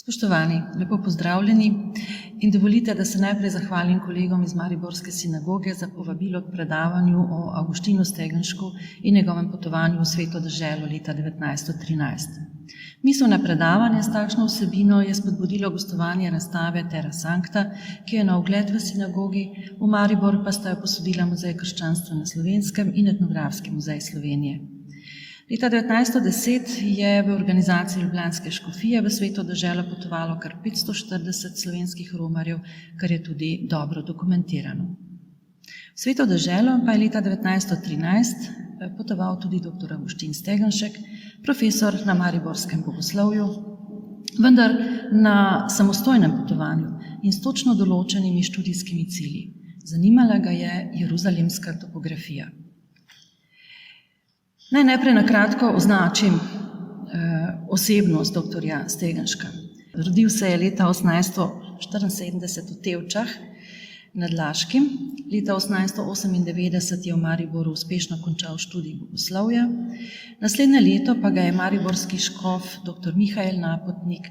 Spoštovani, lepo pozdravljeni in dovolite, da se najprej zahvalim kolegom iz Mariborske sinagoge za povabilo k predavanju o Avguštinu Stegenšku in njegovem potovanju v Sveto deželo leta 1913. Miselno predavanje s takšno vsebino je spodbudilo gostovanje razstave Terra Sancta, ki je na ogled v sinagogi, v Maribor pa sta jo posodila Muzej krščanstva na Slovenskem in Etnografski muzej Slovenije. Leta 1910 je v organizaciji Ljubljanske škofije v Sveto deželo potovalo kar 540 slovenskih romarjev, kar je tudi dobro dokumentirano. V Sveto deželo pa je leta 1913 potoval tudi dr. Avguštin Stegenšek, profesor na mariborskem bogoslovju, vendar na samostojnem potovanju in s točno določenimi študijskimi cilji. Zanimala ga je jeruzalemska topografija. Naj najprej na kratko označim osebnost dr. Stegenška. Rodil se je leta 1874 v Tevčah nad Laškim. Leta 1898 je v Mariboru uspešno končal študij bogoslovja. Naslednje leto pa ga je mariborski škof dr. Mihael Napotnik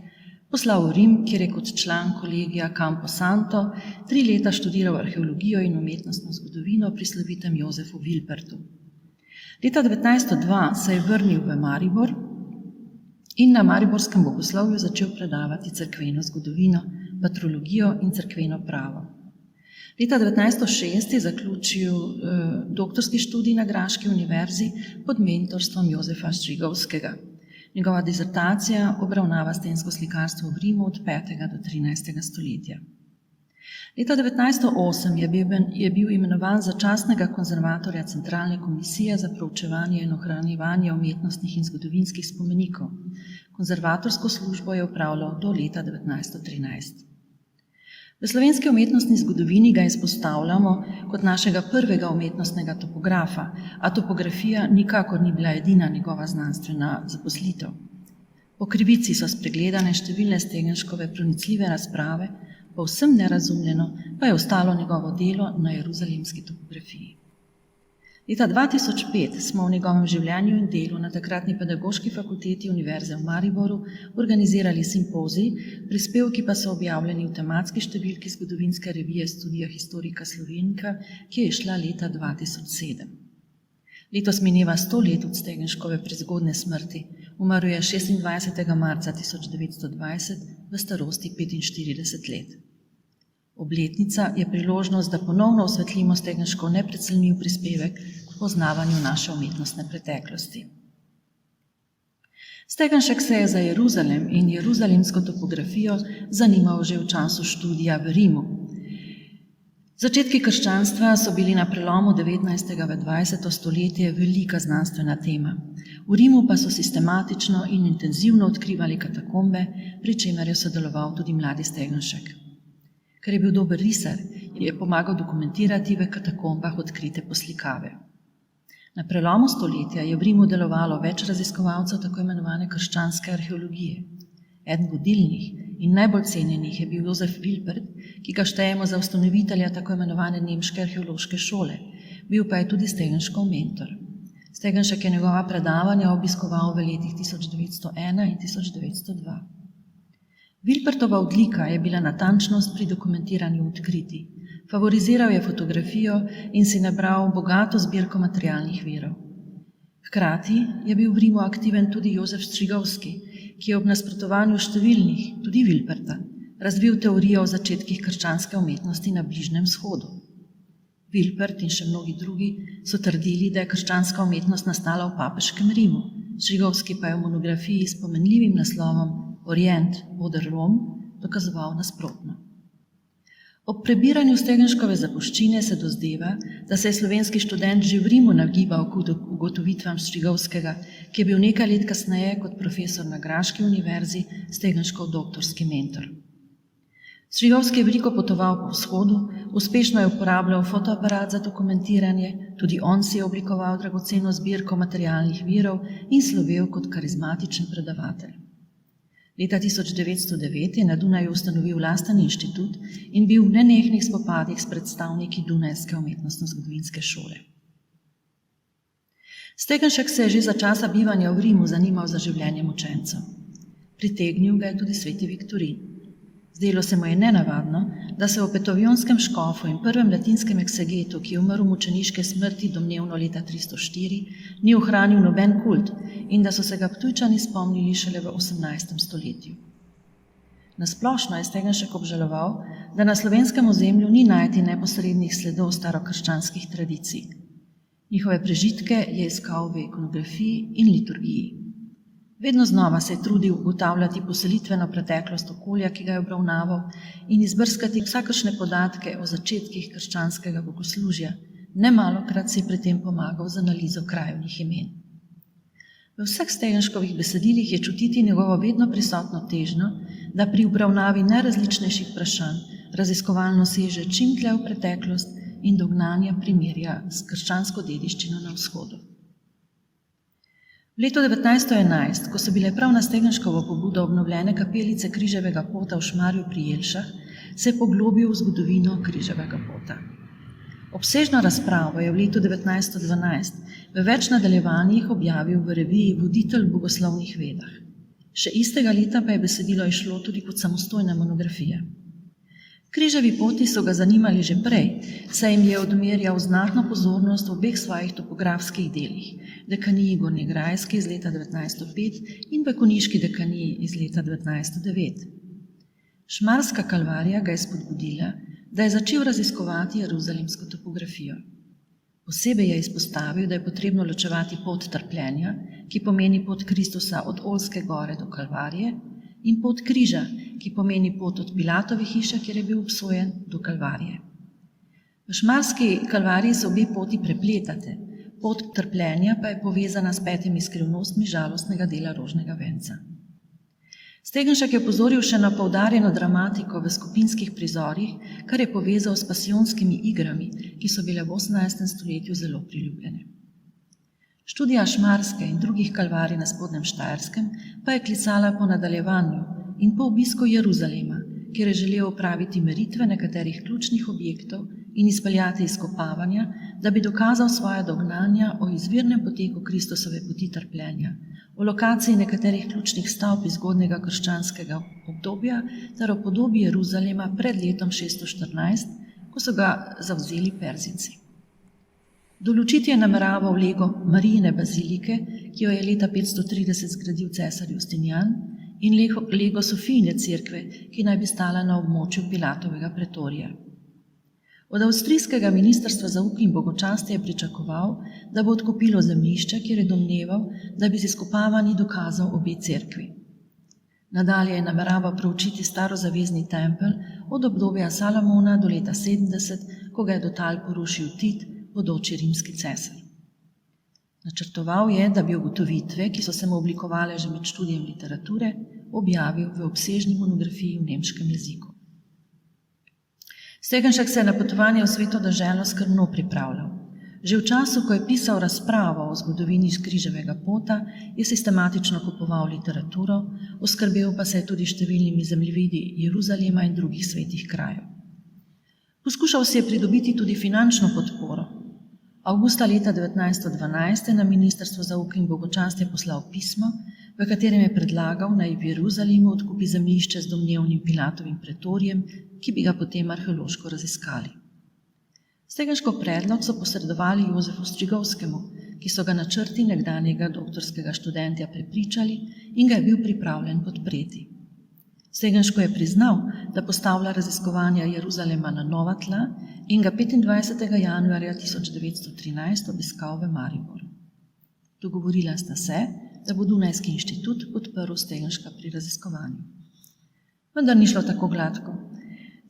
poslal v Rim, kjer je kot član kolegija Campo Santo 3 leta študiral arheologijo in umetnostno zgodovino pri slovitem Jozefu Wilpertu. Leta 1902 se je vrnil v Maribor in na mariborskem bogoslovju začel predavati cerkveno zgodovino, patrologijo in cerkveno pravo. Leta 1906 je zaključil doktorski študij na Graški univerzi pod mentorstvom Jozefa Strigovskega. Njegova dizertacija obravnava stensko slikarstvo v Rimu od 5. do 13. stoletja. Leta 1908 je bil imenovan za častnega konzervatorja Centralne komisije za proučevanje in ohranjevanje umetnostnih in zgodovinskih spomenikov. Konzervatorsko službo je opravljal do leta 1913. V slovenski umetnostni zgodovini ga izpostavljamo kot našega prvega umetnostnega topografa, a topografija nikakor ni bila edina njegova znanstvena zaposlitev. Po krivici so spregledane številne Stegenškove pronicljive razprave, povsem nerazumljeno pa je ostalo njegovo delo na jeruzalemski topografiji. Leta 2005 smo v njegovem življenju in delu na takratni pedagoški fakulteti Univerze v Mariboru organizirali simpozij, prispevki pa so objavljeni v tematski številki zgodovinske revije Studija Historica Slovenica, ki je izšla leta 2007. Letos mineva 100 let od Stegenškove prezgodnje smrti. Umrl je 26. marca 1920 v starosti 45 let. Obletnica je priložnost, da ponovno osvetlimo Stegenškov neprecenljiv prispevek k poznavanju naše umetnostne preteklosti. Stegenšek se je za Jeruzalem in jeruzalemsko topografijo zanimal že v času študija v Rimu. Začetki krščanstva so bili na prelomu 19. v 20. stoletje velika znanstvena tema. V Rimu pa so sistematično in intenzivno odkrivali katakombe, pri čemer je sodeloval tudi mladi Stegenšek. Ker je bil dober risar, je pomagal dokumentirati v katakombah odkrite poslikave. Na prelomu stoletja je v Rimu delovalo več raziskovalcev tako imenovane krščanske arheologije. Eden vodilnih in najbolj cenjenih je bil Jozef Wilpert, ki ga štejemo za ustanovitelja tako imenovane nemške arheološke šole. Bil pa je tudi Stegenškov mentor. Stegenšek je njegova predavanja obiskoval v letih 1901 in 1902. Wilpertova odlika je bila natančnost pri dokumentiranju odkritij. Favoriziral je fotografijo in si nabral bogato zbirko materialnih virov. Hkrati je bil v Rimu aktiven tudi Jozef Strigovski, ki je ob nasprotovanju številnih, tudi Wilperta, razvil teorijo o začetkih krščanske umetnosti na Bližnjem vzhodu. Wilpert in še mnogi drugi so trdili, da je krščanska umetnost nastala v papeškem Rimu. Strigovski pa je v monografiji s pomenljivim naslovom Orient oder Rom dokazoval nasprotno. Ob prebiranju Stegenškove zapuščine se dozdeva, da se je slovenski študent že v Rimu nagibal k ugotovitvam Strigovskega, ki je bil nekaj let kasneje kot profesor na Graški univerzi Stegenškov doktorski mentor. Strigovski je veliko potoval po vzhodu, uspešno je uporabljal fotoaparat za dokumentiranje, tudi on si je oblikoval dragoceno zbirko materialnih virov in slovel kot karizmatičen predavatelj. Leta 1909 je na Dunaju ustanovil lasten inštitut in bil v nenehnih spopadih s predstavniki Dunajske umetnostno-zgodovinske šole. Stegenšek se je že za časa bivanja v Rimu zanimal za življenjem učencev. Pritegnil ga je tudi sveti Viktorin. Zdelo se mu je nenavadno, da se v petovjonskem škofu in prvem latinskem eksegetu, ki je umrl mučeniške smrti domnevno leta 304, ni ohranil noben kult in da so se ga Ptujčani spomnili šele v 18. stoletju. Nasplošno je Stegenšek obžaloval, da na slovenskem ozemlju ni najti neposrednih sledov starokrščanskih tradicij. Njihove prežitke je iskal v ikonografiji in liturgiji. Vedno znova se je trudil ugotavljati poselitveno preteklost okolja, ki ga je obravnaval, in izbrskati vsakršne podatke o začetkih krščanskega bogoslužja. Nemalokrat si je pri tem pomagal z analizo krajevnih imen. V vseh Stegenškovih besedilih je čutiti njegovo vedno prisotno težnjo, da pri obravnavi najrazličnejših vprašanj raziskovalno seže čim dlje v preteklost in dognanja primerja s krščansko dediščino na vzhodu. V letu 1911, ko so bile prav na Stegenškovo pobudo obnovljene kapelice Križevega pota v Šmarju pri Jelšah, se je poglobil v zgodovino Križevega pota. Obsežno razpravo je v letu 1912 v več nadaljevanjih objavil v reviji Voditelj v bogoslovnih vedah. Še istega leta pa je besedilo izšlo tudi kot samostojna monografija. Križevi poti so ga zanimali že prej, saj jim je odmerjal znatno pozornost v obeh svojih topografskih delih, dekaniji Gornjegrajski iz leta 1905 in v Konjiški dekaniji iz leta 1909. Šmarska kalvarija ga je spodbudila, da je začel raziskovati jeruzalemsko topografijo. Posebej je izpostavil, da je potrebno ločevati pot trpljenja, ki pomeni pot Kristusa od Olske gore do Kalvarije, in pot križa, ki pomeni pot od Pilatove hiše, kjer je bil obsojen, do Kalvarije. V Šmarski kalvariji se obe poti prepletate, pot trpljenja pa je povezana s 5 skrivnostmi žalostnega dela rožnega venca. Stegenšek je opozoril še na poudarjeno dramatiko v skupinskih prizorih, kar je povezal s pasijonskimi igrami, ki so bile v 18. stoletju zelo priljubljene. Študija Šmarske in drugih kalvarij na Spodnjem Štajerskem pa je klicala po nadaljevanju in po obisku Jeruzalema, kjer je želel opraviti meritve nekaterih ključnih objektov in izpeljati izkopavanja, da bi dokazal svoja dognanja o izvirnem poteku Kristusove poti trpljenja, o lokaciji nekaterih ključnih stavb iz zgodnjega krščanskega obdobja ter o podobi Jeruzalema pred letom 614, ko so ga zavzeli Perzijci. Določiti je nameraval lego Marijine bazilike, ki jo je leta 530 zgradil cesar Justinijan, in lego Sofijine cerkve, ki naj bi stala na območju Pilatovega pretorija. Od avstrijskega ministrstva za uk in bogočastje je pričakoval, da bo odkupilo zemljišče, kjer je domneval, da bi z izkopavanji dokazal obe cerkvi. Nadalje je nameraval proučiti starozavezni tempelj od obdobja Salomona do leta 70, ko ga je do tal porušil Tit, bodoči rimski cesar. Načrtoval je, da bi ugotovitve, ki so se mu oblikovale že med študijem literature, objavil v obsežni monografiji v nemškem jeziku. Stegenšek se je na potovanje v sveto deželo skrbno pripravljal. Že v času, ko je pisal razpravo o zgodovini Križevega pota, je sistematično kupoval literaturo, oskrbel pa se je tudi številnimi zemljevidi Jeruzalema in drugih svetih krajev. Poskušal si je pridobiti tudi finančno podporo. Avgusta leta 1912 je na Ministrstvo za uk in bogočastje poslal pismo, v katerem je predlagal, naj v Jeruzalemu odkupi zemljišče z domnevnim Pilatovim pretorijem, ki bi ga potem arheološko raziskali. Stegenškov predlog so posredovali Jozefu Strigovskemu, ki so ga načrti nekdanjega doktorskega študentja prepričali in ga je bil pripravljen podpreti. Stegenško je priznal, da postavlja raziskovanja Jeruzalema na nova tla in ga 25. januarja 1913 obiskal v Mariboru. Dogovorila sta se, da bo Dunajski inštitut podprl Stegenška pri raziskovanju. Vendar ni šlo tako gladko.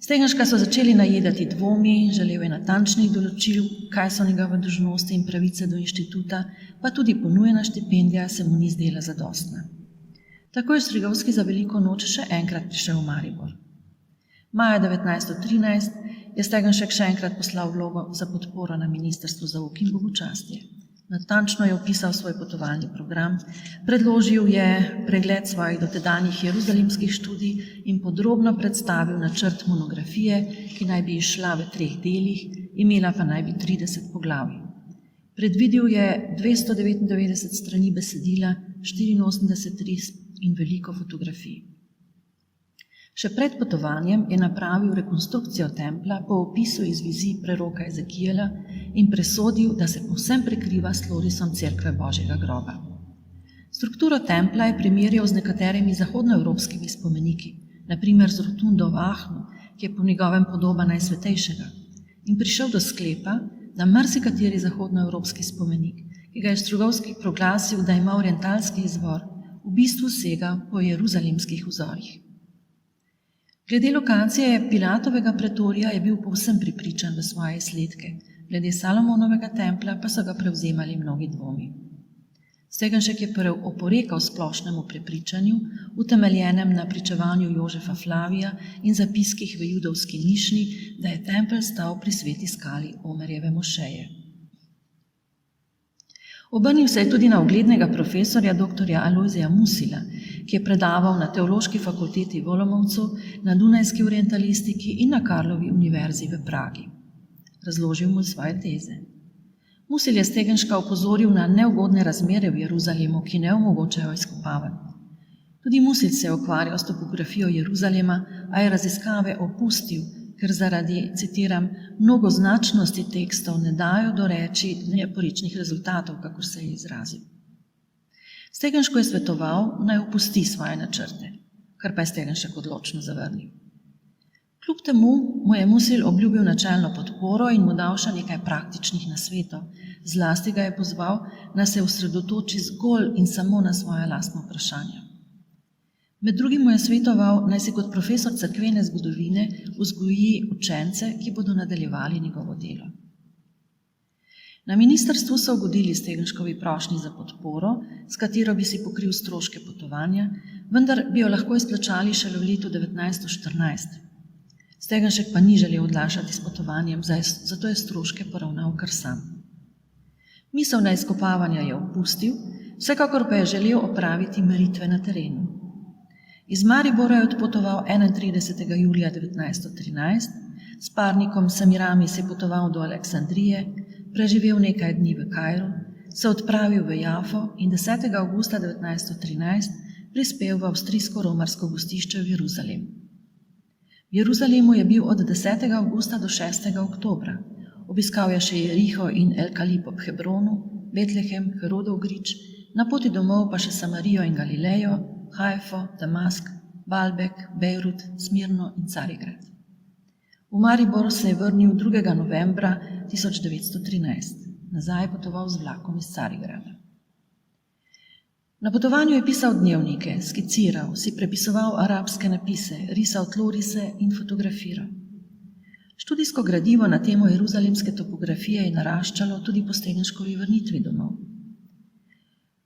Stegenška so začeli najedati dvomi, želel je natančnih določil, kaj so njegove dolžnosti in pravice do inštituta, pa tudi ponujena štipendija se mu ni zdela zadostna. Tako je Strigovski za veliko noč še enkrat prišel v Maribor. Maja 1913 je Stegenšek še enkrat poslal vlogo za podporo na Ministrstvu za uk in bogočastje. Natančno je opisal svoj potovalni program, predložil je pregled svojih dotedanjih jeruzalemskih študij in podrobno predstavil načrt monografije, ki naj bi izšla v 3 delih, imela pa naj bi 30 poglavij. Predvidel je 299 strani besedila, 84 risb in veliko fotografij. Še pred potovanjem je napravil rekonstrukcijo templja po opisu iz vizij preroka Ezekijela in presodil, da se povsem prekriva s tlorisom cerkve Božjega groba. Strukturo templja je primerjal z nekaterimi zahodnoevropskimi spomeniki, na primer z rotundo v Aachnu, ki je po njegovem podoba najsvetejšega, in prišel do sklepa, da marsikateri zahodnoevropski spomenik, ki ga je Strugovski proglasil, da ima orientalski izvor, v bistvu sega po jeruzalemskih vzorih. Glede lokacije Pilatovega pretorija je bil povsem prepričan v svoje izsledke, glede Salomonovega templja pa so ga prevzemali mnogi dvomi. Stegenšek je oporekal splošnemu prepričanju, utemeljenem na pričevanju Jožefa Flavija in zapiskih v judovski Mišni, da je tempelj stal pri sveti skali Omerjeve mošeje. Obrnil se je tudi na uglednega profesorja dr. Alojzija Musila, ki je predaval na Teološki fakulteti v Olomoucu, na Dunajski orientalistiki in na Karlovi univerzi v Pragi. Razložil mu svoje teze. Musil je Stegenška opozoril na neugodne razmere v Jeruzalemu, ki ne omogočajo izkopavanj. Tudi Musil se je ukvarjal s topografijo Jeruzalema, a je raziskave opustil, ker zaradi, citiram, mnogoznačnosti tekstov ne dajo doreči neoporečnih rezultatov, kakor se je izrazil. Stegenšku je svetoval, naj opusti svoje načrte, kar pa je Stegenšek odločno zavrnil. Kljub temu mu je Musil obljubil načelno podporo in mu dal še nekaj praktičnih nasvetov. Zlasti ga je pozval, da se osredotoči zgolj in samo na svoja lastna vprašanja. Med drugim mu je svetoval, naj si kot profesor cerkvene zgodovine vzgoji učence, ki bodo nadaljevali njegovo delo. Na ministrstvu so ugodili Stegenškovi prošnji za podporo, s katero bi si pokril stroške potovanja, vendar bi jo lahko izplačali šele v letu 1914. Stegenšek pa ni želel odlašati s potovanjem, zato je stroške poravnal kar sam. Misel na izkopavanja je opustil, vsekakor pa je želel opraviti meritve na terenu. Iz Maribora je odpotoval 31. julija 1913, s parnikom Samirami se je potoval do Aleksandrije, preživel nekaj dni v Kairu, se odpravil v Jafo in 10. avgusta 1913 prispel v avstrijsko-romarsko gostišče v Jeruzalem. V Jeruzalemu je bil od 10. avgusta do 6. oktobra. Obiskal je še Jeriho in El Kalip ob Hebronu, Betlehem, Herodov grič, na poti domov pa še Samarijo in Galilejo, Hajfo, Damask, Balbek, Bejrut, Smirno in Carigrad. V Maribor se je vrnil 2. novembra 1913. Nazaj je potoval z vlakom iz Carigrada. Na potovanju je pisal dnevnike, skiciral, si prepisoval arabske napise, risal tlorise in fotografiral. Študijsko gradivo na temo jeruzalemske topografije je naraščalo tudi po Stegenškovi vrnitvi domov.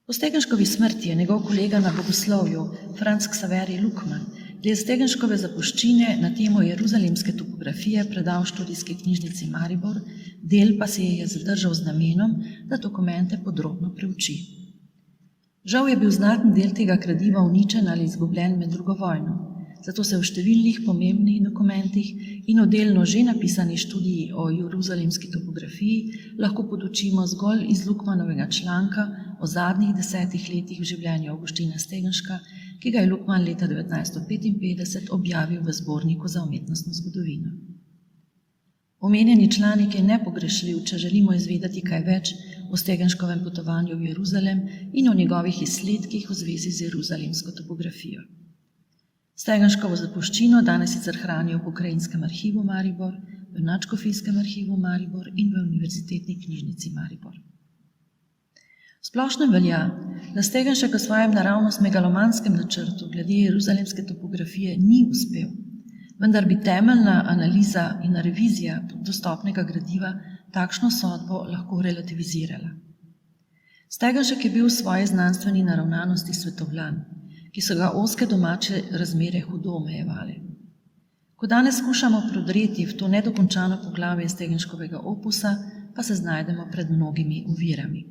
Po Stegenškovi smrti je njegov kolega na bogoslovju, Franz Xaveri Lukman, del Stegenškove zapuščine na temo jeruzalemske topografije predal študijski knjižnici Maribor, del pa se je zadržal z namenom, da dokumente podrobno preuči. Žal je bil znaten del tega gradiva uničen ali izgubljen med drugo vojno, zato se v številnih pomembnih dokumentih in v delno že napisani študiji o jeruzalemski topografiji lahko podučimo zgolj iz Lukmanovega članka o zadnjih 10 letih v življenju Avguština Stegenška, ki ga je Lukman leta 1955 objavil v zborniku za umetnostno zgodovino. Omenjeni članek je nepogrešljiv, če želimo izvedeti kaj več o Stegenškovem potovanju v Jeruzalem in o njegovih izsledkih v zvezi z jeruzalemsko topografijo. Stegenškovo zapuščino danes sicer hranijo v Pokrajinskem arhivu Maribor, v Nadškofijskem arhivu Maribor in v Univerzitetni knjižnici Maribor. Splošno velja, da Stegenšek v svojem naravnost megalomanskem načrtu glede jeruzalemske topografije ni uspel, vendar bi temeljna analiza in revizija dostopnega gradiva takšno sodbo lahko relativizirala. Stegenšek je bil v svoji znanstveni naravnanosti svetovljan, ki so ga ozke domače razmere hudo omejevale. Ko danes skušamo prodreti v to nedokončano poglavje Stegenškovega opusa, pa se znajdemo pred mnogimi ovirami.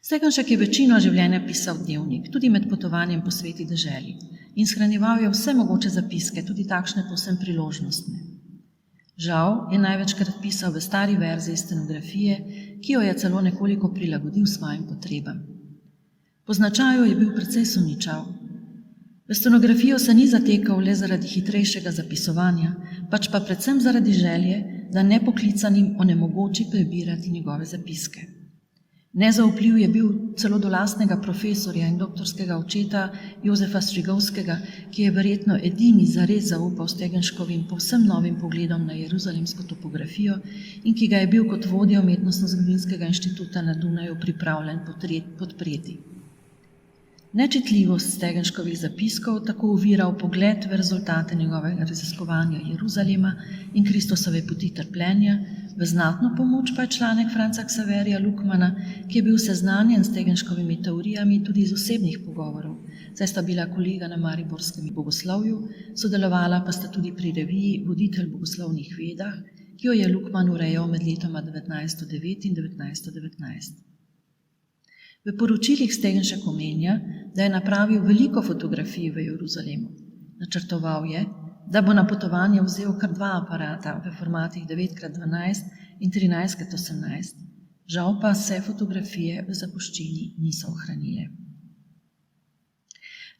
Stegenšek je večino življenja pisal dnevnik, tudi med potovanjem po sveti deželi, in shranjeval je vse mogoče zapiske, tudi takšne povsem priložnostne. Žal je največkrat pisal v stari verziji stenografije, ki jo je celo nekoliko prilagodil svojim potrebam. Po značaju je bil precej sumničav. V stenografijo se ni zatekal le zaradi hitrejšega zapisovanja, pač pa predvsem zaradi želje, da nepoklicanim onemogoči prebirati njegove zapiske. Nezaupljiv je bil celo do lastnega profesorja in doktorskega očeta Jozefa Strigovskega, ki je verjetno edini zares zaupal Stegenškovim povsem novim pogledom na jeruzalemsko topografijo in ki ga je bil kot vodja Umetnostno-zgodovinskega inštituta na Dunaju pripravljen podpreti. Nečitljivost Stegenškovih zapiskov tako ovira vpogled v rezultate njegovega raziskovanja Jeruzalema in Kristusove poti trpljenja, v znatno pomoč pa je članek Franca Xaverija Lukmana, ki je bil seznanjen s Stegenškovimi teorijami tudi iz osebnih pogovorov, saj sta bila kolega na mariborskem bogoslovju, sodelovala pa sta tudi pri reviji Voditelj bogoslovnih vedah, ki jo je Lukman urejal med letoma 1909 in 1919. V poročilih Stegenšek omenja, da je napravil veliko fotografij v Jeruzalemu. Načrtoval je, da bo na potovanje vzel kar 2 aparata v formatih 9x12 in 13x18. Žal pa se fotografije v zapuščini niso ohranile.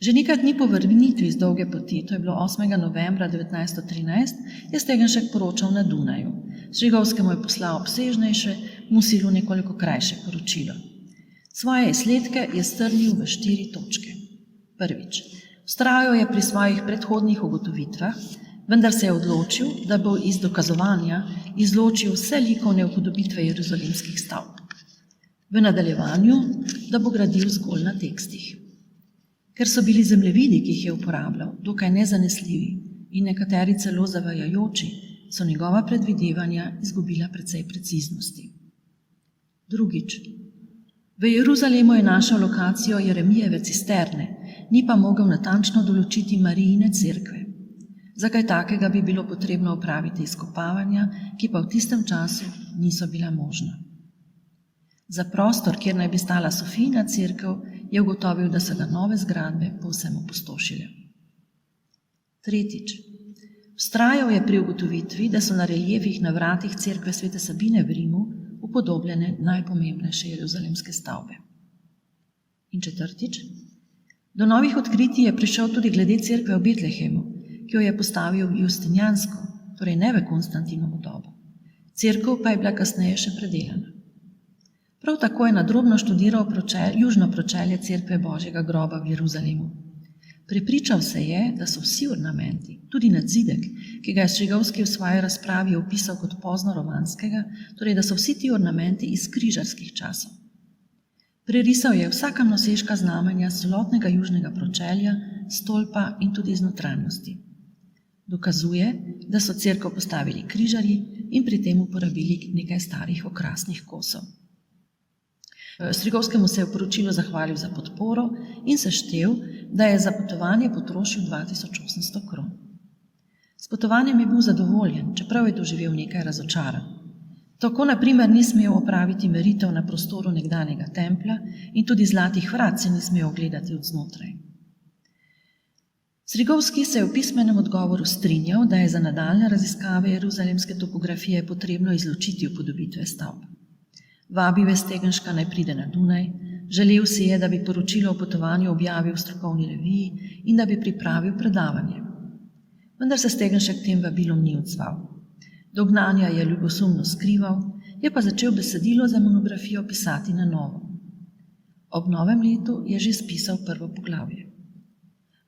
Že nekaj dni po vrnitvi z dolge poti, to je bilo 8. novembra 1913, je Stegenšek poročal na Dunaju. Strigovskemu je poslal obsežnejše, Musilu nekoliko krajše poročilo. Svoje izsledke je strnil v 4 točke. Prvič, vztrajal je pri svojih predhodnih ugotovitvah, vendar se je odločil, da bo iz dokazovanja izločil vse likovne upodobitve jeruzalemskih stavb. V nadaljevanju, da bo gradil zgolj na tekstih. Ker so bili zemljevidi, ki jih je uporabljal, dokaj nezanesljivi in nekateri celo zavajajoči, so njegova predvidevanja izgubila precej preciznosti. Drugič, v Jeruzalemu je našel lokacijo Jeremijeve cisterne, ni pa mogel natančno določiti Marijine cerkve. Za kaj takega bi bilo potrebno opraviti izkopavanja, ki pa v tistem času niso bila možna. Za prostor, kjer naj bi stala Sofijina cerkev, je ugotovil, da so ga nove zgradbe povsem opustošile. Tretjič, vztrajal je pri ugotovitvi, da so na reljefih na vratih cerkve Svete Sabine v Rimu upodobljene najpomembnejše jeruzalemske stavbe. In četrtič, do novih odkritij je prišel tudi glede cerkve v Betlehemu, ki jo je postavil Justinijansko, torej ne v Konstantinovo dobo. Cerkev pa je bila kasneje še predelana. Prav tako je nadrobno študiral južno pročelje cerkve Božjega groba v Jeruzalemu. Prepričal se je, da so vsi ornamenti, tudi nadzidek, ki ga je Strigovski v svoji razpravi opisal kot poznoromanskega, torej da so vsi ti ornamenti iz križarskih časov. Prerisal je vsa kamnoseška znamenja celotnega južnega pročelja, stolpa in tudi iz notranjosti. Dokazuje, da so cerkev postavili križarji in pri tem uporabili nekaj starih okrasnih kosov. Strigovskemu se je v poročilu zahvalil za podporo in seštel, da je za potovanje potrošil 2800 kron. S potovanjem je bil zadovoljen, čeprav je doživel nekaj razočaranj. Tako na primer ni smel opraviti meritev na prostoru nekdanjega templja in tudi zlatih vrat se ni smel ogledati od znotraj. Strigovski se je v pismenem odgovoru strinjal, da je za nadaljnje raziskave jeruzalemske topografije potrebno izločiti upodobitve stavb. Vabil je Stegenška naj pride na Dunaj, želel si je, da bi poročilo o potovanju objavil v strokovni reviji in da bi pripravil predavanje. Vendar se Stegenšek tem vabilom ni odzval. Dognanja je ljubosumno skrival, je pa začel besedilo za monografijo pisati na novo. Ob novem letu je že spisal prvo poglavje.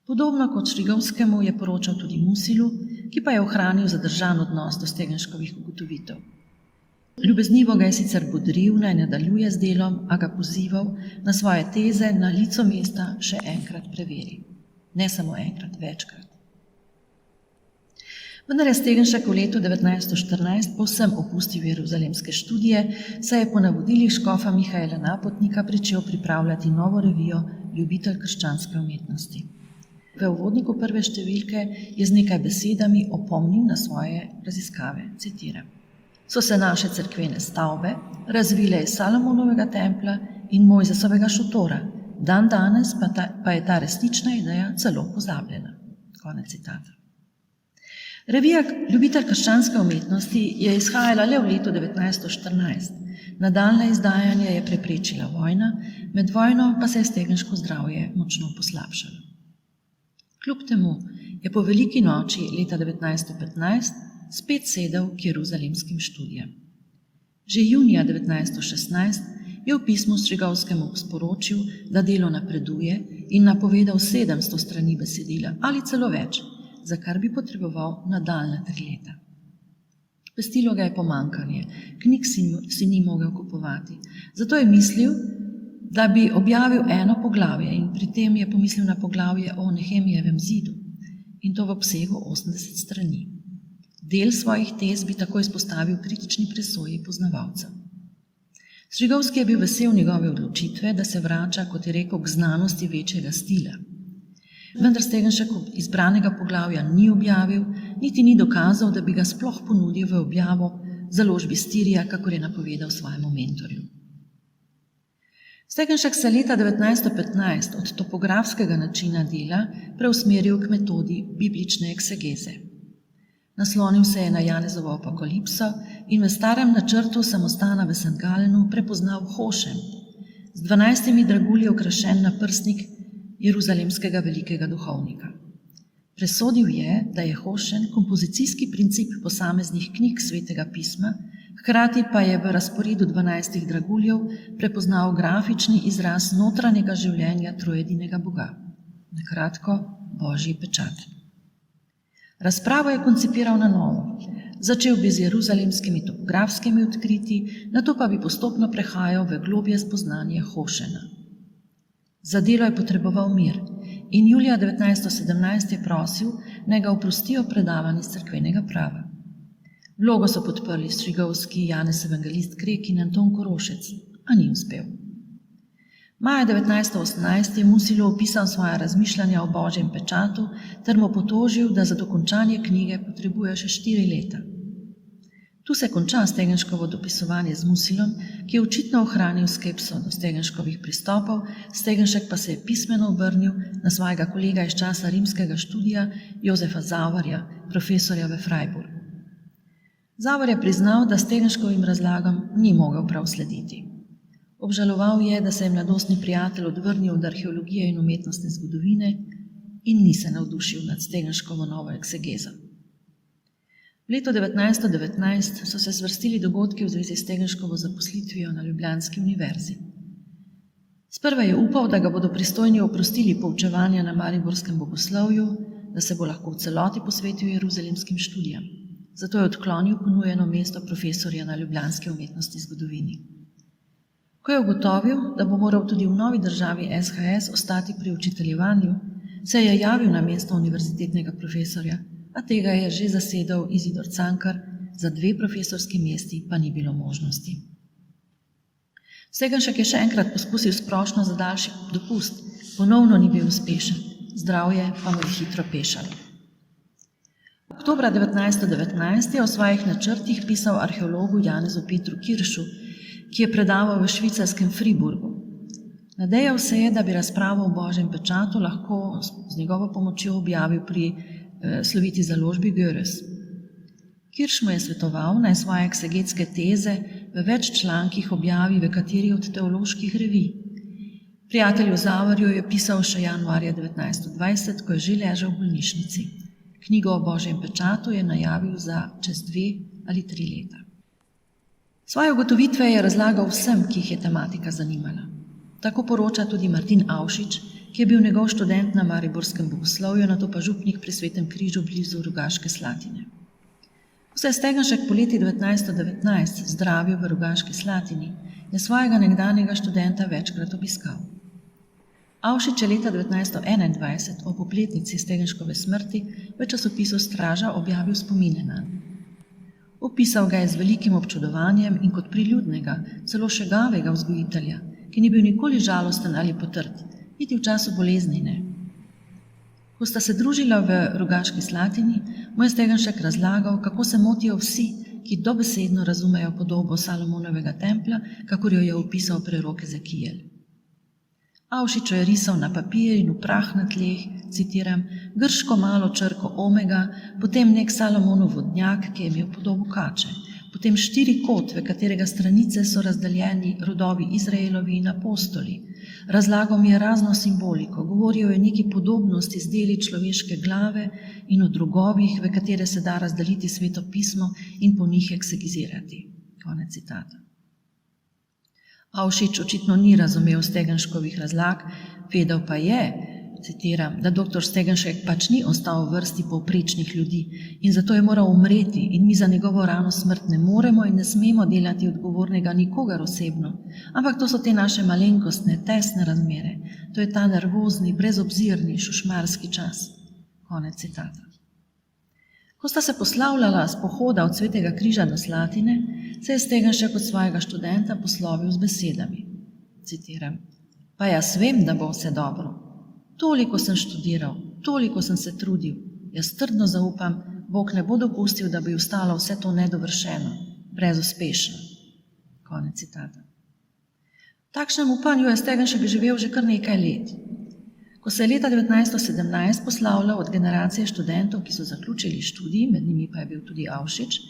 Podobno kot Strigovskemu je poročal tudi Musilu, ki pa je ohranil zadržan odnos do Stegenškovih ugotovitev. Ljubeznivo ga je sicer bodril, naj nadaljuje z delom, a ga pozival na svoje teze na licu mesta še enkrat preveri. Ne samo enkrat, večkrat. Vendar je Stegenšek v letu 1914 povsem opustil jeruzalemske študije, saj je po navodilih škofa Mihaela Napotnika pričel pripravljati novo revijo Ljubitelj krščanske umetnosti. V uvodniku prve številke je z nekaj besedami opomnil na svoje raziskave, citiram. So se naše cerkvene stavbe razvile iz Salomonovega templja in Mojzesovega šotora, dan danes pa je ta resnična ideja celo pozabljena. Konec citata. Revija Ljubitelj krščanske umetnosti je izhajala le v letu 1914. Nadaljne izdajanje je preprečila vojna, med vojno pa se je Stegenško zdravje močno poslabšalo. Kljub temu je po veliki noči leta 1915 spet sedel k jeruzalemskim študijem. Že junija 1916 je v pismu Strigovskemu sporočil, da delo napreduje in napovedal 700 strani besedila ali celo več, za kar bi potreboval nadaljnja 3 leta. Pestilo ga je pomanjkanje, knjig si ni mogel kupovati, zato je mislil, da bi objavil eno poglavje in pri tem je pomislil na poglavje o Nehemijevem zidu in to v obsegu 80 strani. Del svojih tez bi tako izpostavil kritični presoji poznavalcev. Strigovski je bil vesel njegove odločitve, da se vrača, kot je rekel, k znanosti večjega stila. Vendar Stegenšek izbranega poglavja ni objavil, niti ni dokazal, da bi ga sploh ponudil v objavo založbi Stirija, kakor je napovedal svojemu mentorju. Stegenšek se leta 1915 od topografskega načina dela preusmeril k metodi biblične eksegeze. Naslonil se je na Janezovo apokalipso in v starem načrtu samostana v St. Galenu prepoznal Hošen, z 12 dragulji okrašen naprstnik jeruzalemskega velikega duhovnika. Presodil je, da je Hošen kompozicijski princip posameznih knjig svetega pisma, hkrati pa je v razporedu 12 draguljev prepoznal grafični izraz notranjega življenja trojedinega Boga, na kratko Božji pečat. Razpravo je koncipiral na novo. Začel bi z jeruzalemskimi topografskimi odkritji, nato pa bi postopno prehajal v globje spoznanje Hošena. Za delo je potreboval mir in julija 1917 je prosil, naj ga oprostijo predavanj iz cerkvenega prava. Vlogo so podprli Strigovski, Janez Evangelist Krek in Anton Korošec, a ni uspel. Maja 1918 je Musilo opisal svoja razmišljanja o Božjem pečatu ter mu potožil, da za dokončanje knjige potrebuje še 4 leta. Tu se konča Stegenškovo dopisovanje z Musilom, ki je očitno ohranil skepso do Stegenškovih pristopov, Stegenšek pa se je pismeno obrnil na svojega kolega iz časa rimskega študija Jozefa Zavarja, profesorja v Freiburgu. Zavar je priznal, da Stegenškovim razlagam ni mogel prav slediti. Obžaloval je, da se je mladostni prijatelj odvrnil od arheologije in umetnostne zgodovine in ni se navdušil nad Stegenškovo novo eksegezo. V letu 1919 so se zvrstili dogodki v zvezi s Stegenškovo zaposlitvijo na Ljubljanski univerzi. Sprva je upal, da ga bodo pristojni oprostili poučevanja na mariborskem bogoslovju, da se bo lahko v celoti posvetil jeruzalemskim študijam. Zato je odklonil ponujeno mesto profesorja na Ljubljanski umetnostni zgodovini. Ko je ugotovil, da bo moral tudi v novi državi SHS ostati pri učiteljevanju, se je javil na mesto univerzitetnega profesorja, a tega je že zasedel Izidor Cankar, za 2 profesorski mesti pa ni bilo možnosti. Stegenšek je še enkrat poskusil s prošnjo za daljši dopust, ponovno ni bil uspešen, zdravje pa mu je hitro pešalo. Oktobra 1919 je o svojih načrtih pisal arheologu Janezu Petru Kiršu, ki je predaval v švicarskem Friburgu. Nadejal se je, da bi razpravo o Božjem pečatu lahko z njegovo pomočjo objavil pri sloviti založbi Görres. Kirš mu je svetoval, naj svoje eksegetske teze v več člankih objavi v kateri od teoloških revij. Prijatelju Zavarju je pisal še januarja 1920, ko je že ležal v bolnišnici. Knjigo o Božjem pečatu je najavil za čez 2 ali 3 leta. Svoje ugotovitve je razlagal vsem, ki jih je tematika zanimala. Tako poroča tudi Martin Avšič, ki je bil njegov študent na mariborskem bogoslovju, nato pa župnik pri Svetem križu blizu Rogaške Slatine. Ko se je Stegenšek poleti 1919 zdravil v Rogaški Slatini, je svojega nekdanjega študenta večkrat obiskal. Avšič je leta 1921 o popletnici Stegenškove smrti v časopisu Straža objavil spomine nanj. Opisal ga je z velikim občudovanjem in kot priljudnega, celo šegavega vzgojitelja, ki ni bil nikoli žalosten ali potrt, niti v času bolezni ne. Ko sta se družila v Rogaški Slatini, mu je Stegenšek razlagal, kako se motijo vsi, ki dobesedno razumejo podobo Salomonovega templja, kakor jo je opisal prerok Ezekijel. Avšič je risal na papir in v prah na tleh, citiram, grško malo črko omega, potem nek Salomonov vodnjak, ki je imel podobo kače, potem štirikot, v katerega stranice so razdeljeni rodovi Izraelovi in apostoli. Razlagal mi je razno simboliko, govoril je o neki podobnosti z deli človeške glave in o drogovih, v katere se da razdeliti Sveto pismo in po njih eksegizirati. Konec citata. Avšič očitno ni razumel Stegenškovih razlag, vedel pa je, citiram, da dr. Stegenšek pač ni ostal v vrsti povprečnih ljudi in zato je moral umreti in mi za njegovo rano smrt ne moremo in ne smemo delati odgovornega nikogar osebno, ampak to so te naše malenkostne, tesne razmere, to je ta nervozni, brezobzirni, šušmarski čas. Konec citata. Ko sta se poslavljala s pohoda od Svetega križa na Slatine, se je Stegenšek od svojega študenta poslovil z besedami. Citiram, pa jaz vem, da bo vse dobro. Toliko sem študiral, toliko sem se trudil, jaz trdno zaupam, Bog ne bo dopustil, da bi ostalo vse to nedovršeno, brezuspešno. Konec citata. V takšnem upanju je Stegenšek živel že kar nekaj let. Ko se je leta 1917 poslavljal od generacije študentov, ki so zaključili študij, med njimi pa je bil tudi Avšič,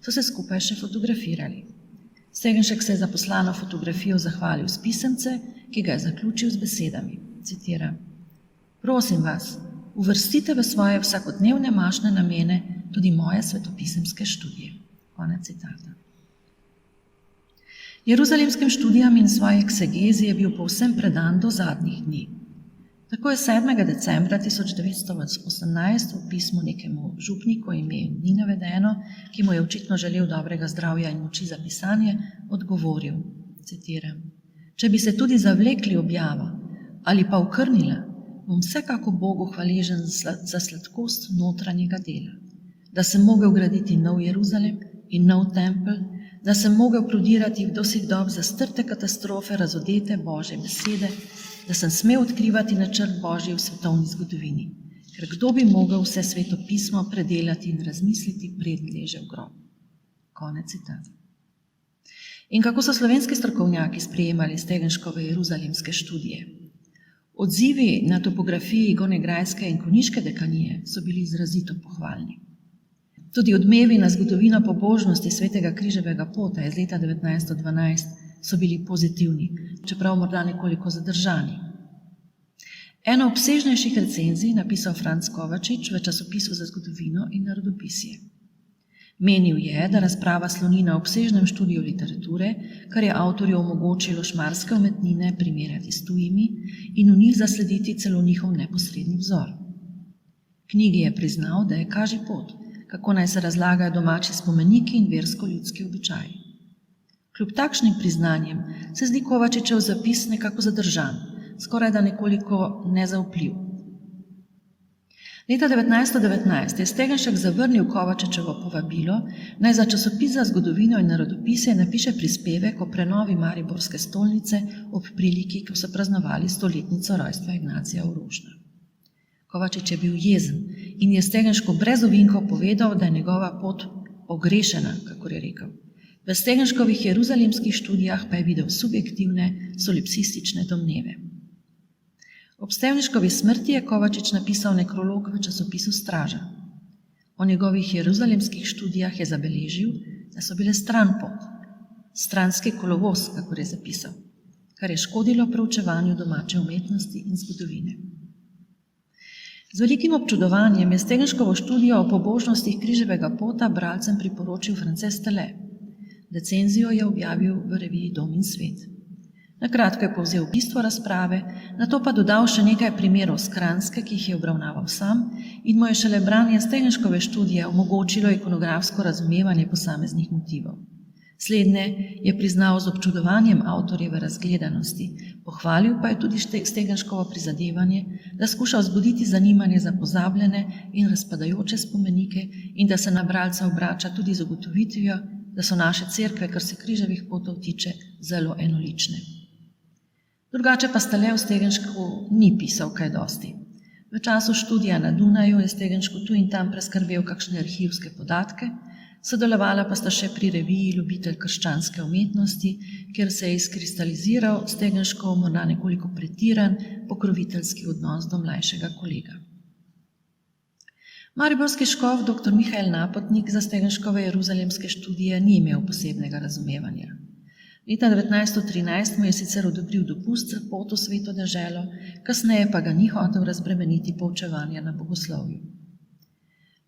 so se skupaj še fotografirali. Stegenšek se je za poslano fotografijo zahvalil s pisemce, ki ga je zaključil z besedami. Citiram, prosim vas, uvrstite v svoje vsakodnevne mašne namene tudi moje svetopisemske študije. Konec citata. Jeruzalemskim študijam in svoji eksegezi je bil povsem predan do zadnjih dni. Tako je 7. decembra 1918 v pismu nekemu župniku, ime ni navedeno, ki mu je očitno želel dobrega zdravja in moči za pisanje, odgovoril, citiram, če bi se tudi zavlekli objava ali pa okrnila, bom vsekako Bogu hvaležen za sladkost notranjega dela, da sem mogel graditi nov Jeruzalem in nov tempelj, da sem mogel plodirati v dosih dob zastrte katastrofe razodete Božje besede, da sem smel odkrivati načrt Božji v svetovni zgodovini, ker kdo bi mogel vse Sveto pismo predelati in razmisliti, preden leže v grob. Konec citata. In kako so slovenski strokovnjaki sprejemali Stegenškove jeruzalemske študije? Odzivi na topografiji Gonegrajske in Konjiške dekanije so bili izrazito pohvalni. Tudi odmevi na zgodovino pobožnosti Svetega križevega pota iz leta 1912 so bili pozitivni, čeprav morda nekoliko zadržani. Eno obsežnejših recenzij napisal Franc Kovačič v časopisu za zgodovino in narodopisje. Menil je, da razprava sloni na obsežnem študiju literature, kar je avtorju omogočilo šmarske umetnine primerjati s tujimi in v njih zaslediti celo njihov neposredni vzor. Knjigi je priznal, da je kaži pot, kako naj se razlagajo domači spomeniki in versko-ljudski običaji. Kljub takšnim priznanjem se zdi Kovačičev zapis nekako zadržan, skoraj da nekoliko nezaupljiv. Leta 1919 je Stegenšek zavrnil Kovačičevo povabilo, naj za časopis za zgodovino in narodopisje napiše prispevek o prenovi mariborske stolnice ob priliki, ko so praznovali 100-letnico rojstva Ignacija Orožna. Kovačič je bil jezen in je Stegenšku brez ovinkov povedal, da je njegova pot ogrešena, kakor je rekel. V Stegenškovih jeruzalemskih študijah pa je videl subjektivne, solipsistične domneve. Ob Stegenškovi smrti je Kovačič napisal nekrolog v časopisu Straža. O njegovih jeruzalemskih študijah je zabeležil, da so bile stranpot, stranski kolovoz, kakor je zapisal, kar je škodilo proučevanju domače umetnosti in zgodovine. Z velikim občudovanjem je Stegenškovo študijo o pobožnostih križevega pota bralcem priporočil Frances Tele. Recenzijo je objavil v reviji Dom in svet. Nakratko je povzel bistvo razprave, nato pa dodal še nekaj primerov s Kranjske, ki jih je obravnaval sam, in mu je šele branje Stegenškove študije omogočilo ikonografsko razumevanje posameznih motivov. Slednje je priznal z občudovanjem avtorjeve razgledanosti, pohvalil pa je tudi Stegenškovo prizadevanje, da skuša vzbuditi zanimanje za pozabljene in razpadajoče spomenike in da se na bralca obrača tudi z ugotovitvijo, da so naše cerkve, kar se križevih potov tiče, zelo enolične. Drugače pa Stale o Stegenšku ni pisal kaj dosti. V času študija na Dunaju je Stegenšku tu in tam preskrbel kakšne arhivske podatke, sodelovala pa sta še pri reviji Ljubitelj krščanske umetnosti, kjer se je izkristaliziral Stegenškov morda nekoliko pretiran pokroviteljski odnos do mlajšega kolega. Mariborski škof dr. Mihael Napotnik za Stegenškove jeruzalemske študije ni imel posebnega razumevanja. Leta 1913 mu je sicer odobril dopust za pot v Sveto deželo, kasneje pa ga ni hotel razbremeniti poučevanja na bogoslovju.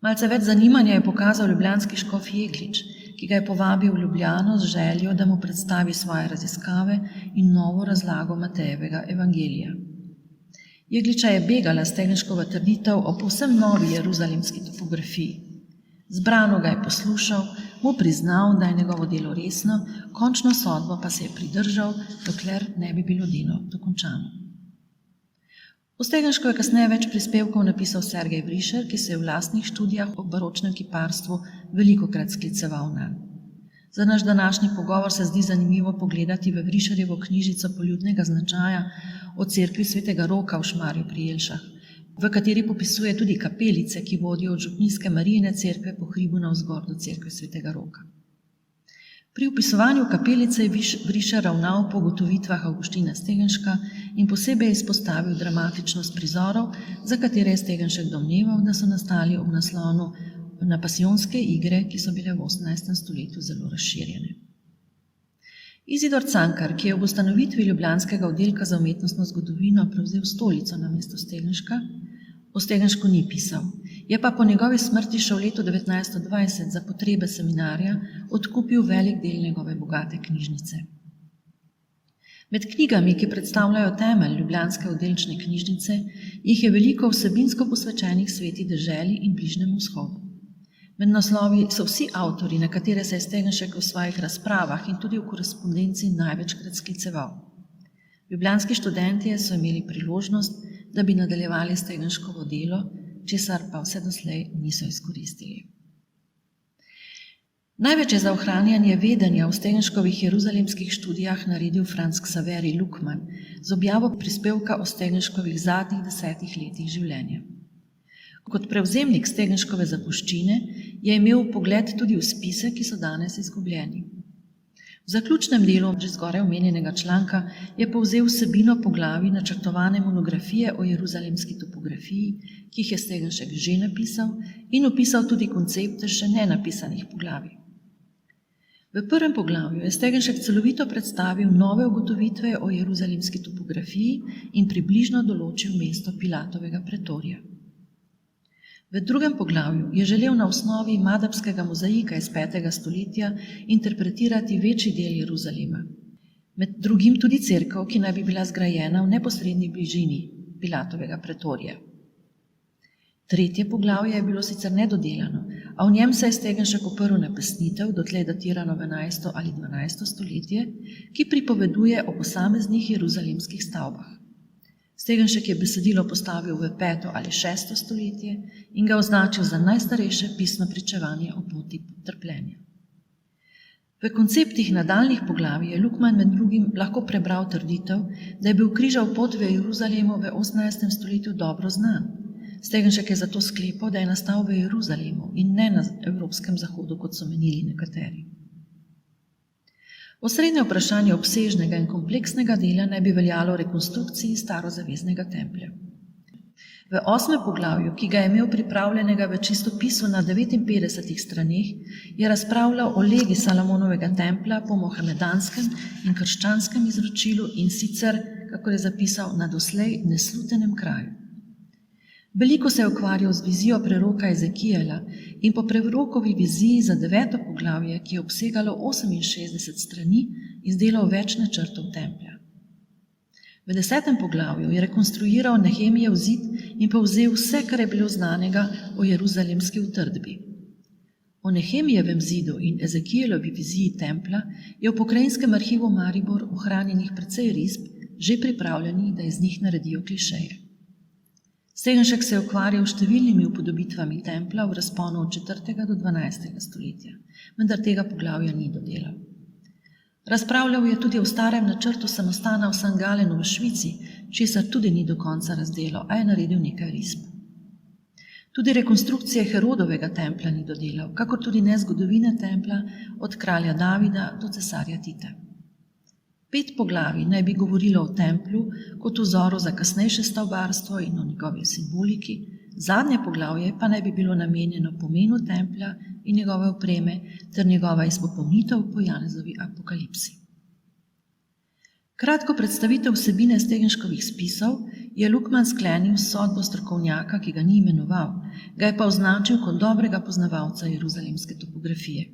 Malce več zanimanja je pokazal ljubljanski škof Jeglič, ki ga je povabil v Ljubljano z željo, da mu predstavi svoje raziskave in novo razlago Matejevega evangelija. Jegliča je begala Stegenškova trditev o povsem novi jeruzalemski topografiji. Zbrano ga je poslušal, mu priznal, da je njegovo delo resno, končno sodbo pa se je pridržal, dokler ne bi bilo delo dokončano. V Stegenšku je kasneje več prispevkov napisal Sergej Vrišer, ki se je v lastnih študijah o baročnem kiparstvu velikokrat skliceval nanj. Za naš današnji pogovor se zdi zanimivo pogledati v Vrišerjevo knjižico poljudnega značaja o cerkvi svetega Roka v Šmarju pri Jelšah, v kateri popisuje tudi kapelice, ki vodijo od župnijske Marijine cerkve po hribu navzgor do cerkve svetega Roka. Pri opisovanju kapelice je Vrišer ravnal po ugotovitvah Avguština Stegenška in posebej izpostavil dramatičnost prizorov, za katere je Stegenšek domneval, da so nastali ob naslonu na pasijonske igre, ki so bile v 18. stoletju zelo razširjene. Izidor Cankar, ki je ob ustanovitvi ljubljanskega oddelka za umetnostno zgodovino prevzel stolico namesto Stegenška, o Stegenšku ni pisal, je pa po njegovi smrti še v letu 1920 za potrebe seminarja odkupil velik del njegove bogate knjižnice. Med knjigami, ki predstavljajo temelj ljubljanske oddelčne knjižnice, jih je veliko vsebinsko posvečenih sveti deželi in bližnjemu vzhodu. Med naslovi so vsi avtorji, na katere se je Stegenšek v svojih razpravah in tudi v korespondenci največkrat skliceval. Ljubljanski študentje so imeli priložnost, da bi nadaljevali Stegenškovo delo, česar pa vse doslej niso izkoristili. Največ je za ohranjanje vedenja v Stegenškovih jeruzalemskih študijah naredil Franz Xaverij Lukman z objavo prispevka o Stegenškovih zadnjih 10 letih življenja. Kot prevzemnik Stegenškove zapuščine je imel vpogled tudi v spise, ki so danes izgubljeni. V zaključnem delu že zgoraj omenjenega članka je povzel vsebino poglavij načrtovane monografije o jeruzalemski topografiji, ki jih je Stegenšek že napisal in opisal tudi koncepte še nenapisanih poglavij. V prvem poglavju je Stegenšek celovito predstavil nove ugotovitve o jeruzalemski topografiji in približno določil mesto Pilatovega pretorija. V drugem poglavju je želel na osnovi madabskega mozaika iz 5. stoletja interpretirati večji del Jeruzalema, med drugim tudi cerkev, ki naj bi bila zgrajena v neposredni bližini Pilatovega pretorija. Tretje poglavje je bilo sicer nedodelano, a v njem se je Stegenšek oprl na pesnitev, dotlej datirano v 11. ali 12. stoletje, ki pripoveduje o posameznih jeruzalemskih stavbah. Stegenšek je besedilo postavil v 5. ali 6. stoletje in ga označil za najstarejše pisno pričevanje o poti trpljenja. V konceptih nadaljnjih poglavij je Lukman med drugim lahko prebral trditev, da je bil križav pot v Jeruzalemu v 18. stoletju dobro znan. Stegenšek je zato sklepal, da je nastal v Jeruzalemu in ne na evropskem zahodu, kot so menili nekateri. Osrednje vprašanje obsežnega in kompleksnega dela naj bi veljalo rekonstrukciji starozaveznega templja. V 8. poglavju, ki ga je imel pripravljenega v čistopisu na 59 straneh, je razpravljal o legi Salomonovega templja po mohamedanskem in krščanskem izročilu in sicer, kako je zapisal, na doslej neslutenem kraju. Veliko se je ukvarjal z vizijo preroka Ezekijela in po prerokovi viziji za 9. poglavje, ki je obsegalo 68 strani, izdelal več načrtov templja. V 10. poglavju je rekonstruiral Nehemijev zid in povzel vse, kar je bilo znanega o jeruzalemski utrdbi. O Nehemijevem zidu in Ezekijelovi viziji templja je v Pokrajinskem arhivu Maribor ohranjenih precej risb, že pripravljenih, da iz njih naredijo klišeje. Stegenšek se je ukvarjal s številnimi upodobitvami templja v razponu od 4. do 12. stoletja, vendar tega poglavja ni dodelal. Razpravljal je tudi o starem načrtu samostana v St. Galenu v Švici, česar tudi ni do konca razdelal, a je naredil nekaj risb. Tudi rekonstrukcije Herodovega templja ni dodelal, kakor tudi ne zgodovine templja od kralja Davida do cesarja Tita. 5 poglavij naj bi govorilo o templju kot vzoru za kasnejše stavbarstvo in o njegovi simboliki, Zadnje poglavje pa naj bi bilo namenjeno pomenu templja in njegove opreme ter njegova izpopolnitev po Janezovi apokalipsi. Kratko predstavitev vsebine Stegenškovih spisov je Lukman sklenil s sodbo strokovnjaka, ki ga ni imenoval, ga je pa označil kot dobrega poznavalca jeruzalemske topografije.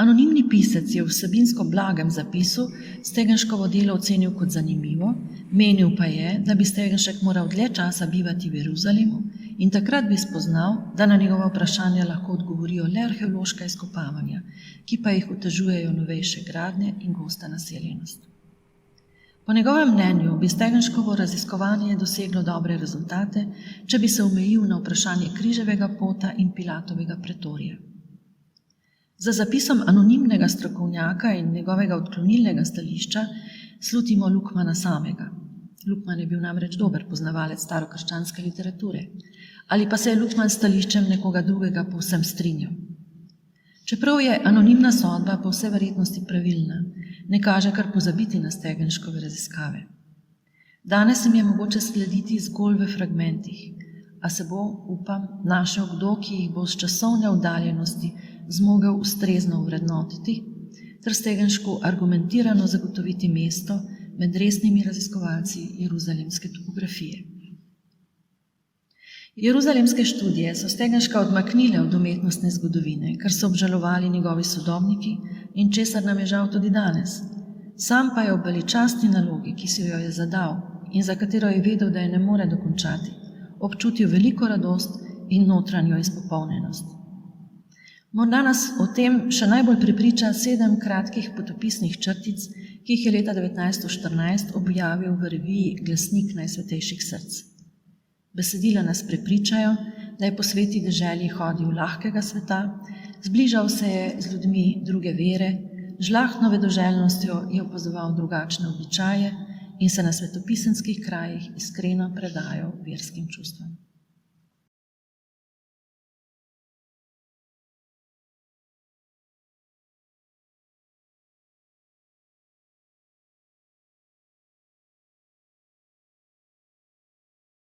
Anonimni pisec je v vsebinsko blagem zapisu Stegenškovo delo ocenil kot zanimivo, menil pa je, da bi Stegenšek moral dlje časa bivati v Jeruzalemu in takrat bi spoznal, da na njegova vprašanja lahko odgovorijo le arheološka izkopavanja, ki pa jih otežujejo novejše gradnje in gosta naseljenost. Po njegovem mnenju bi Stegenškovo raziskovanje doseglo dobre rezultate, če bi se omejil na vprašanje križevega pota in Pilatovega pretorija. Za zapisom anonimnega strokovnjaka in njegovega odklonilnega stališča slutimo Lukmana samega. Lukman je bil namreč dober poznavalec starokrščanske literature. Ali pa se je Lukman s stališčem nekoga drugega povsem strinjal. Čeprav je anonimna sodba po vsej verjetnosti pravilna, ne kaže kar pozabiti na Stegenškove raziskave. Danes jim je mogoče slediti zgolj v fragmentih, a se bo, upam, našel kdo, ki jih bo s časovne oddaljenosti zmogel ustrezno vrednotiti, ter Stegenšku argumentirano zagotoviti mesto med resnimi raziskovalci jeruzalemske topografije. Jeruzalemske študije so Stegenška odmaknile od umetnostne zgodovine, kar so obžalovali njegovi sodobniki in česar nam je žal tudi danes. Sam pa je ob veličastni nalogi, ki si jo je zadal in za katero je vedel, da je ne more dokončati, občutil veliko radost in notranjo izpopolnjenost. Morda nas o tem še najbolj prepriča 7 kratkih potopisnih črtic, ki jih je leta 1914 objavil v reviji Glasnik najsvetejših src. Besedila nas prepričajo, da je po sveti deželi hodil lahkega sveta, zbližal se je z ljudmi druge vere, z žlahtno vedoželjnostjo je opazoval drugačne običaje in se na svetopisenskih krajih iskreno predajal verskim čustvom.